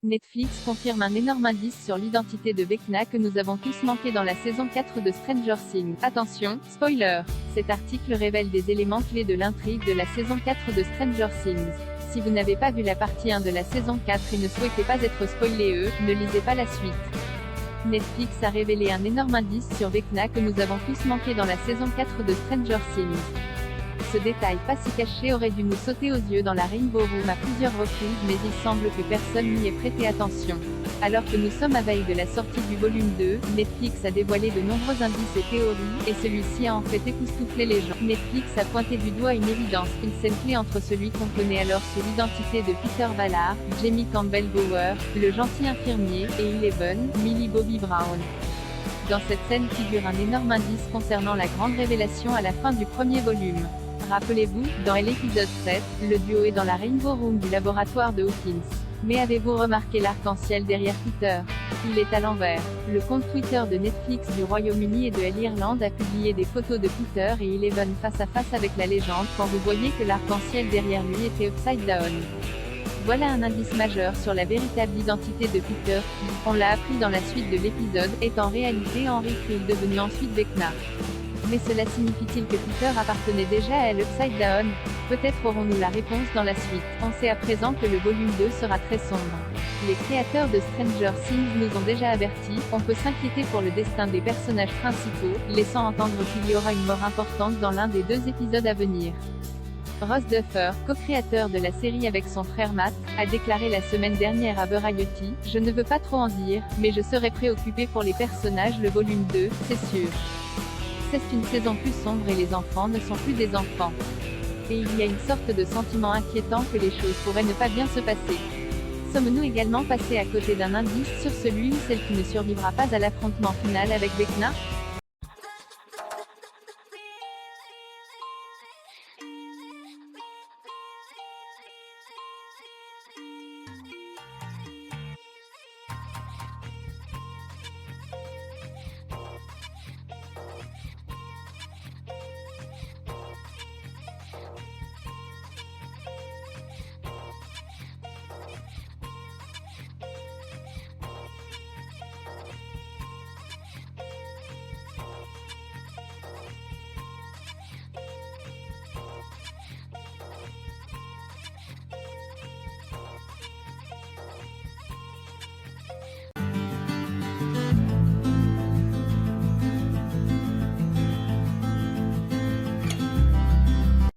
Netflix confirme un énorme indice sur l'identité de Vecna que nous avons tous manqué dans la saison 4 de Stranger Things. Attention, spoiler! Cet article révèle des éléments clés de l'intrigue de la saison 4 de Stranger Things. Si vous n'avez pas vu la partie 1 de la saison 4 et ne souhaitez pas être spoilé, ne lisez pas la suite. Netflix a révélé un énorme indice sur Vecna que nous avons tous manqué dans la saison 4 de Stranger Things. Ce détail pas si caché aurait dû nous sauter aux yeux dans la Rainbow Room à plusieurs reprises, mais il semble que personne n'y ait prêté attention. Alors que nous sommes à veille de la sortie du volume 2, Netflix a dévoilé de nombreux indices et théories, et celui-ci a en fait époustouflé les gens. Netflix a pointé du doigt une évidence, une scène clé entre celui qu'on connaît alors sous l'identité de Peter Ballard, Jamie Campbell Bower, le gentil infirmier, et Eleven, Millie Bobby Brown. Dans cette scène figure un énorme indice concernant la grande révélation à la fin du premier volume. Rappelez-vous, dans l'épisode 7, le duo est dans la Rainbow Room du laboratoire de Hawkins. Mais avez-vous remarqué l'arc-en-ciel derrière Peter? Il est à l'envers. Le compte Twitter de Netflix du Royaume-Uni et de l'Irlande a publié des photos de Peter et Eleven face à face avec la légende quand vous voyez que l'arc-en-ciel derrière lui était upside down. Voilà un indice majeur sur la véritable identité de Peter qui, on l'a appris dans la suite de l'épisode, est en réalité Henry Creel devenu ensuite Vecna. Mais cela signifie-t-il que Peter appartenait déjà à l'Upside Down? Peut-être aurons-nous la réponse dans la suite. On sait à présent que le volume 2 sera très sombre. Les créateurs de Stranger Things nous ont déjà avertis, on peut s'inquiéter pour le destin des personnages principaux, laissant entendre qu'il y aura une mort importante dans l'un des 2 épisodes à venir. Ross Duffer, co-créateur de la série avec son frère Matt, a déclaré la semaine dernière à Variety, « Je ne veux pas trop en dire, mais je serai préoccupé pour les personnages le volume 2, c'est sûr. C'est une saison plus sombre et les enfants ne sont plus des enfants. Et il y a une sorte de sentiment inquiétant que les choses pourraient ne pas bien se passer. Sommes-nous également passés à côté d'un indice sur celui ou celle qui ne survivra pas à l'affrontement final avec Vecna?